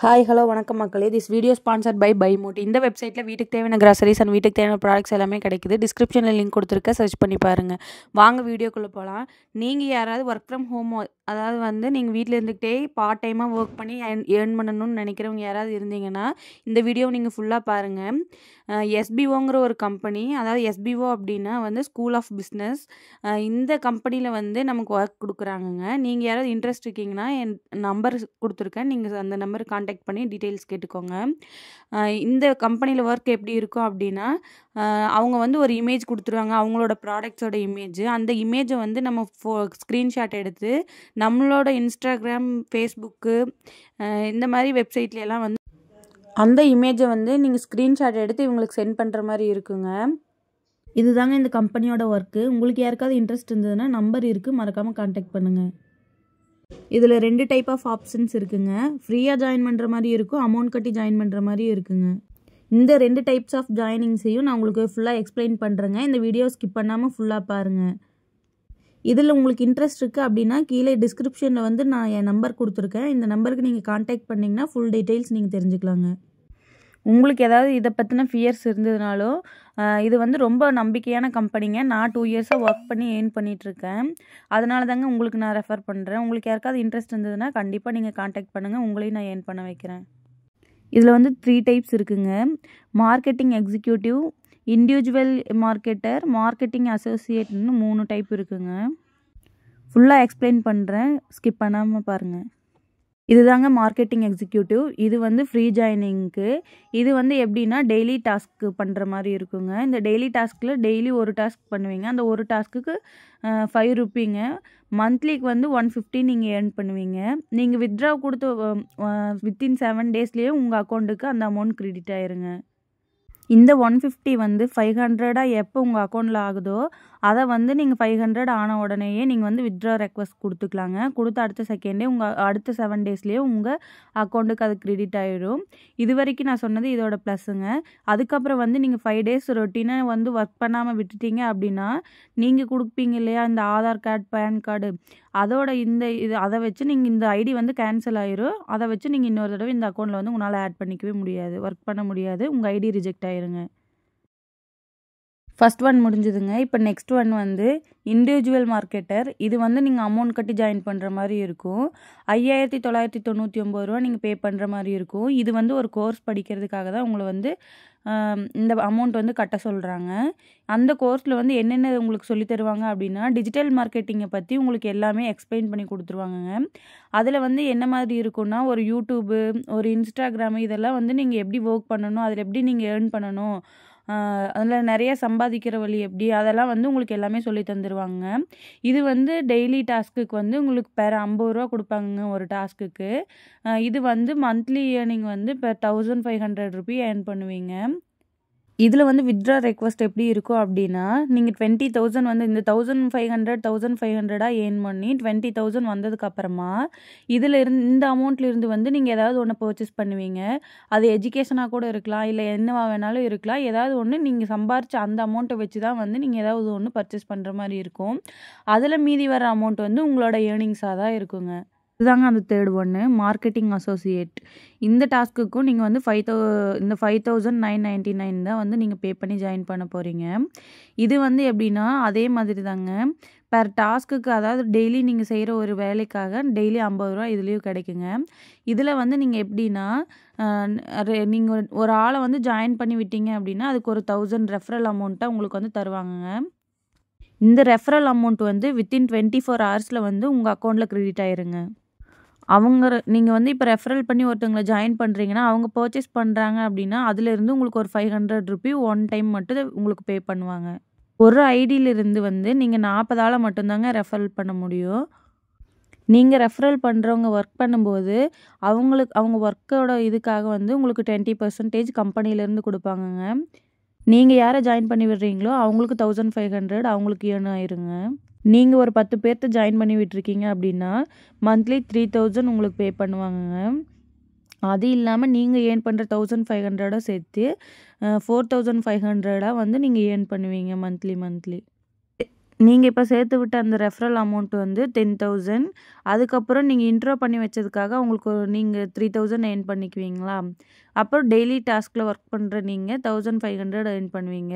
Hi hello வணக்கம் மக்களே. This video sponsored by பைமோட். இந்த வெப்சைட்டில் வீட்டுக்கு தேவையான கிராசரிஸ் அண்ட் வீட்டுக்கு தேவையான ப்ராடக்ட்ஸ் எல்லாமே கிடைக்குது. டிஸ்கிரிப்ஷனில் லிங்க் கொடுத்துருக்க, சர்ச் பண்ணி பாருங்கள். வாங்க வீடியோக்குள்ளே போகலாம். நீங்கள் யாராவது ஒர்க் ஃப்ரம் ஹோம், அதாவது நீங்கள் வீட்டில் இருந்துக்கிட்டே பார்ட் டைமாக ஒர்க் பண்ணி ஏர்ன் பண்ணணும்னு நினைக்கிறவங்க யாராவது இருந்தீங்கன்னா இந்த வீடியோவை நீங்கள் ஃபுல்லாக பாருங்கள். எஸ்பிஓங்கிற ஒரு கம்பெனி, அதாவது எஸ்பிஓ அப்படின்னா ஸ்கூல் ஆஃப் பிஸ்னஸ். இந்த கம்பெனியில் நமக்கு ஒர்க் கொடுக்குறாங்கங்க. நீங்கள் யாராவது இன்ட்ரெஸ்ட் இருக்கீங்கன்னா என் நம்பர் கொடுத்துருக்கேன், நீங்கள் அந்த நம்பருக்கு கான்டாக்ட் பண்ணி டீட்டெயில்ஸ் கேட்டுக்கோங்க. இந்த கம்பெனியில் ஒர்க் எப்படி இருக்கும் அப்படின்னா, அவங்க ஒரு இமேஜ் கொடுத்துருவாங்க, அவங்களோட ப்ராடக்ட்ஸோட இமேஜ். அந்த இமேஜை நம்ம ஸ்க்ரீன்ஷாட் எடுத்து நம்மளோட இன்ஸ்டாகிராம், ஃபேஸ்புக்கு இந்த மாதிரி வெப்சைட்லாம் அந்த இமேஜை நீங்கள் ஸ்க்ரீன்ஷாட் எடுத்து இவங்களுக்கு சென்ட் பண்ணுற மாதிரி இருக்குங்க. இதுதாங்க இந்த கம்பெனியோட ஒர்க்கு. உங்களுக்கு யாருக்காவது இன்ட்ரெஸ்ட் இருந்ததுன்னா நம்பர் இருக்குது, மறக்காமல் கான்டாக்ட் பண்ணுங்கள். இதில் 2 டைப் ஆஃப் ஆப்ஷன்ஸ் இருக்குங்க. ஃப்ரீயாக ஜாயின் பண்ணுற மாதிரி இருக்கும், அமௌண்ட் கட்டி ஜாயின் பண்ணுற மாதிரியும் இருக்குங்க. இந்த 2 டைப்ஸ் ஆஃப் ஜாயினிங்ஸையும் நான் உங்களுக்கு ஃபுல்லாக எக்ஸ்பிளைன் பண்ணுறேங்க. இந்த வீடியோ ஸ்கிப் பண்ணாமல் ஃபுல்லாக பாருங்கள். இதில் உங்களுக்கு இன்ட்ரெஸ்ட் இருக்குது அப்படின்னா கீழே டிஸ்கிரிப்ஷனில் நான் என் நம்பர் கொடுத்துருக்கேன். இந்த நம்பருக்கு நீங்கள் கான்டாக்ட் பண்ணிங்கன்னா ஃபுல் டீட்டெயில்ஸ் நீங்கள் தெரிஞ்சுக்கலாங்க. உங்களுக்கு ஏதாவது இதை பற்றின ஃபியர்ஸ் இருந்ததுனாலோ, இது ரொம்ப நம்பிக்கையான கம்பெனிங்க. நான் 2 இயர்ஸாக ஒர்க் பண்ணி ஏர்ன் பண்ணிகிட்ருக்கேன். அதனால தாங்க உங்களுக்கு நான் ரெஃபர் பண்ணுறேன். உங்களுக்கு யாருக்காவது இன்ட்ரெஸ்ட் இருந்ததுன்னா கண்டிப்பாக நீங்கள் கான்டாக்ட் பண்ணுங்கள், உங்களையும் நான் ஏர்ன் பண்ண வைக்கிறேன். இதில் 3 டைப்ஸ் இருக்குங்க. Marketing executive, individual marketer, marketing அசோசியேட்னு 3 டைப் இருக்குங்க. ஃபுல்லாக எக்ஸ்பிளைன் பண்ணுறேன், ஸ்கிப் பண்ணாமல் பாருங்கள். இதுதாங்க மார்க்கெட்டிங் எக்ஸிக்யூட்டிவ். இது ஃப்ரீ ஜாயினிங்க்கு. இது எப்படின்னா டெய்லி டாஸ்க் பண்ணுற மாதிரி இருக்குங்க. இந்த டெய்லி டாஸ்கில் டெய்லி ஒரு டாஸ்க் பண்ணுவீங்க. அந்த ஒரு டாஸ்க்குக்கு 5 ரூபீங்க. மந்த்லிக்கு 150 நீங்கள் ஏர்ன் பண்ணுவீங்க. நீங்கள் வித்ட்ரா கொடுத்து வித்தின் 7 டேஸ்லேயே உங்கள் அக்கௌண்ட்டுக்கு அந்த அமௌண்ட் கிரெடிட் ஆயிருங்க. இந்த 150 500 எப்போ உங்கள் அக்கௌண்ட்டில் ஆகுதோ அதை நீங்கள் 500 ஆன உடனேயே நீங்கள் வித்ட்ரா ரெக்வஸ்ட் கொடுத்துக்கலாங்க. கொடுத்த அடுத்த செகண்டே அடுத்த 7 டேஸ்லேயே உங்கள் அக்கௌண்ட்டுக்கு அது கிரெடிட் ஆகிடும். இது வரைக்கும் நான் சொன்னது இதோட ப்ளஸ்ஸுங்க. அதுக்கப்புறம் நீங்கள் 5 டேஸ் ரொட்டீனாக ஒர்க் பண்ணாமல் விட்டுட்டீங்க அப்படின்னா, நீங்கள் கொடுப்பீங்க இல்லையா இந்த ஆதார் கார்டு, பேன் கார்டு, அதோட அதை வச்சு நீங்கள் இந்த ஐடி கேன்சல் ஆயிரும். அதை வச்சு நீங்கள் இன்னொரு தடவை இந்த அக்கௌண்ட்டில் உங்களால் ஆட் பண்ணிக்கவே முடியாது, ஒர்க் பண்ண முடியாது. உங்கள் ஐடி ரிஜெக்ட் ஆயிருங்க. ஃபர்ஸ்ட் ஒன் முடிஞ்சுதுங்க. இப்போ நெக்ஸ்ட் ஒன் இண்டிவிஜுவல் மார்க்கெட்டர். இது நீங்கள் அமௌண்ட் கட்டி ஜாயின் பண்ணுற மாதிரி இருக்கும். 5999 ரூபா நீங்கள் பே பண்ணுற மாதிரி இருக்கும். இது ஒரு கோர்ஸ் படிக்கிறதுக்காக தான் உங்களை இந்த அமௌண்ட் கட்ட சொல்கிறாங்க. அந்த கோர்ஸில் என்னென்ன உங்களுக்கு சொல்லி தருவாங்க அப்படின்னா, டிஜிட்டல் மார்க்கெட்டிங்கை பற்றி உங்களுக்கு எல்லாமே எக்ஸ்பிளைன் பண்ணி கொடுத்துருவாங்கங்க. அதில் என்ன மாதிரி இருக்குன்னா, ஒரு யூடியூபு, ஒரு இன்ஸ்டாகிராமு, இதெல்லாம் நீங்கள் எப்படி ஒர்க் பண்ணணும், அதில் எப்படி நீங்கள் ஏர்ன் பண்ணணும், அதில் நிறைய சம்பாதிக்கிற வழி எப்படி, அதெல்லாம் உங்களுக்கு எல்லாமே சொல்லி தந்துடுவாங்க. இது டெய்லி டாஸ்க்குக்கு உங்களுக்கு பெர் 50 ரூபா கொடுப்பாங்க ஒரு டாஸ்க்குக்கு. இது monthly earning per 1500 Ruby earn பண்ணுவீங்க. இதில் வித்ட்ரா ரெக்வஸ்ட் எப்படி இருக்கும் அப்படின்னா, நீங்கள் 20,000 இந்த 1500 ஏர்ன் பண்ணி 20,000 வந்ததுக்கப்புறமா இந்த அமௌண்ட்லேருந்து நீங்கள் ஏதாவது ஒன்று பர்ச்சேஸ் பண்ணுவீங்க. அது எஜுகேஷனாக கூட இருக்கலாம், இல்லை என்னவா வேணாலும் இருக்கலாம். ஏதாவது ஒன்று நீங்கள் சம்பாரித்த அந்த அமௌண்ட்டை வச்சு தான் நீங்கள் ஏதாவது ஒன்று பர்ச்சேஸ் பண்ணுற மாதிரி இருக்கும். அதில் மீதி வர அமௌண்ட் உங்களோட ஏர்னிங்ஸாக தான் இருக்குங்க. இதுதாங்க அந்த தேர்ட் ஒன்று, மார்க்கெட்டிங் அசோசியேட். இந்த டாஸ்க்குக்கும் நீங்கள் 5,999 தான் நீங்கள் பே பண்ணி ஜாயின் பண்ண போகிறீங்க. இது எப்படின்னா அதே மாதிரி தாங்க, பெர் டாஸ்க்குக்கு, அதாவது டெய்லி நீங்கள் செய்கிற ஒரு வேலைக்காக டெய்லி 50 ரூபா இதுலேயும் கிடைக்குங்க. இதில் நீங்கள் எப்படின்னா, நீங்கள் ஒரு ஆளை ஜாயின் பண்ணி விட்டீங்க அப்படின்னா அதுக்கு ஒரு 1000 ரெஃபரல் அமௌண்ட்டாக உங்களுக்கு தருவாங்கங்க. இந்த ரெஃபரல் அமௌண்ட் வித்தின் 24 ஹவர்ஸில் உங்கள் அக்கௌண்ட்டில் கிரெடிட் ஆயிருங்க. நீங்கள் இப்போ ரெஃபரல் பண்ணி ஒருத்தவங்களை ஜாயின் பண்ணுறீங்கன்னா, அவங்க பர்ச்சேஸ் பண்ணுறாங்க அப்படின்னா அதிலிருந்து உங்களுக்கு ஒரு 500 ரூபி ஒன் டைம் மட்டும் உங்களுக்கு பே பண்ணுவாங்க. ஒரு ஐடியிலிருந்து நீங்கள் 40 ஆளை மட்டும்தாங்க ரெஃபரல் பண்ண முடியும். நீங்கள் ரெஃபரல் பண்ணுறவங்க ஒர்க் பண்ணும்போது அவங்க ஒர்க்கோட இதுக்காக உங்களுக்கு 20% கம்பெனிலேருந்து கொடுப்பாங்கங்க. நீங்கள் யாரை ஜாயின் பண்ணி விடுறீங்களோ அவங்களுக்கு 1500 அவங்களுக்கு ஏர்ன் ஆயிருங்க. நீங்கள் ஒரு 10 பேர்த்த ஜாயின் பண்ணி விட்டுருக்கீங்க அப்படின்னா மந்த்லி 3000 உங்களுக்கு பே பண்ணுவாங்கங்க. அது இல்லாமல் நீங்கள் ஏர்ன் பண்ணுற 1500 சேர்த்து 4500 நீங்கள் ஏர்ன் பண்ணுவீங்க மந்த்லி. நீங்கள் இப்போ சேர்த்து விட்ட அந்த ரெஃபரல் அமௌண்ட் வந்து 10,000. அதுக்கப்புறம் நீங்கள் இன்ட்ரோ பண்ணி வச்சதுக்காக உங்களுக்கு நீங்கள் 3,000 ஏர்ன் பண்ணிக்குவீங்களா? அப்புறம் டெய்லி டாஸ்கில் ஒர்க் பண்ணுற நீங்கள் 1,500 ஏர்ன் பண்ணுவீங்க.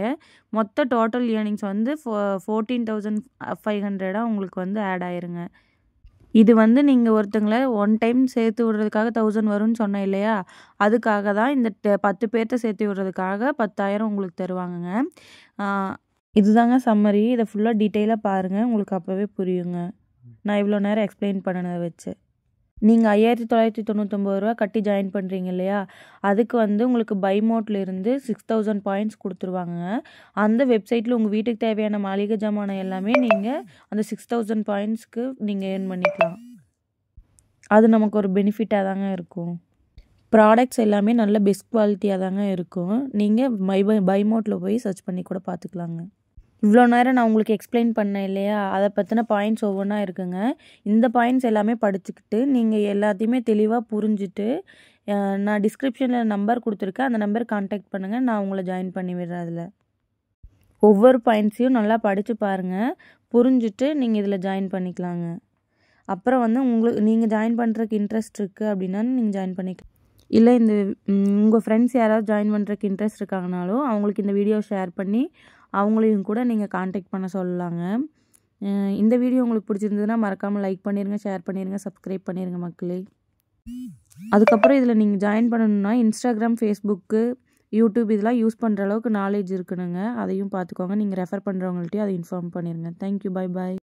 மொத்த டோட்டல் ஏர்னிங்ஸ் வந்து 14,500 உங்களுக்கு வந்து ஆட் ஆயிருங்க. இது வந்து நீங்கள் ஒருத்தங்கள ஒன் டைம் சேர்த்து விடுறதுக்காக 1,000 வரும்னு சொன்னேன் இல்லையா? அதுக்காக தான் இந்த 10 பேர்த்த சேர்த்து விடுறதுக்காக 10,000 உங்களுக்கு தருவாங்கங்க. இதுதாங்க சம்மரி. இதை ஃபுல்லாக டீட்டெயிலாக பாருங்கள், உங்களுக்கு அப்போவே புரியுங்க. நான் இவ்வளோ நேரம் எக்ஸ்பிளைன் பண்ணினதை வச்சு. நீங்கள் 5,999 ரூபா கட்டி ஜாயின் பண்ணுறீங்க இல்லையா? அதுக்கு வந்து உங்களுக்கு பை மோட்லேருந்து 6,000 பாயிண்ட்ஸ் கொடுத்துருவாங்க. அந்த வெப்சைட்டில் உங்கள் வீட்டுக்கு தேவையான மளிகை ஜாமான் எல்லாமே நீங்கள் அந்த 6,000 பாயிண்ட்ஸ்க்கு நீங்கள் ஏர்ன் பண்ணிக்கலாம். அது நமக்கு ஒரு பெனிஃபிட்டாக தாங்க இருக்கும். ப்ராடக்ட்ஸ் எல்லாமே நல்ல பெஸ்ட் குவாலிட்டியாக தாங்க இருக்கும். நீங்கள் பை மோட்டில் போய் சர்ச் பண்ணி கூட பார்த்துக்கலாங்க. இவ்வளோ நேரம் நான் உங்களுக்கு எக்ஸ்பிளைன் பண்ணேன் இல்லையா? அதை பற்றின பாயிண்ட்ஸ் ஒவ்வொன்றா இருக்குங்க. இந்த பாயிண்ட்ஸ் எல்லாமே படிச்சுக்கிட்டு நீங்கள் எல்லாத்தையுமே தெளிவாக புரிஞ்சுட்டு நான் டிஸ்கிரிப்ஷனில் நம்பர் கொடுத்துருக்கேன், அந்த நம்பர் கான்டாக்ட் பண்ணுங்கள். நான் உங்களை ஜாயின் பண்ணி விடுறேன். அதில் ஒவ்வொரு பாயிண்ட்ஸையும் நல்லா படித்து பாருங்கள், புரிஞ்சுட்டு நீங்கள் இதில் ஜாயின் பண்ணிக்கலாங்க. அப்புறம் வந்து நீங்கள் ஜாயின் பண்ணுறதுக்கு இன்ட்ரெஸ்ட் இருக்குது அப்படின்னா நீங்கள் ஜாயின் பண்ணிக்கலாம். இல்லை உங்கள் ஃப்ரெண்ட்ஸ் யாராவது ஜாயின் பண்ணுறதுக்கு இன்ட்ரெஸ்ட் இருக்காங்கனாலும் அவங்களுக்கு இந்த வீடியோ ஷேர் பண்ணி அவங்களையும் கூட நீங்கள் கான்டாக்ட் பண்ண சொல்லலாங்க. இந்த வீடியோ உங்களுக்கு பிடிச்சிருந்ததுன்னா மறக்காமல் லைக் பண்ணிடுங்க, ஷேர் பண்ணிடுங்க, சப்ஸ்கிரைப் பண்ணிடுங்க மக்களே. அதுக்கப்புறம் இதில் நீங்கள் ஜாயின் பண்ணணுன்னா இன்ஸ்டாகிராம், ஃபேஸ்புக்கு, யூடியூப் இதெல்லாம் யூஸ் பண்ணுற அளவுக்கு நாலேஜ் இருக்கணுங்க. அதையும் பார்த்துக்கோங்க. நீங்கள் ரெஃபர் பண்ணுறவங்கள்ட்டையும் அதை இன்ஃபார்ம் பண்ணிடுங்க. தேங்க்யூ. Bye bye.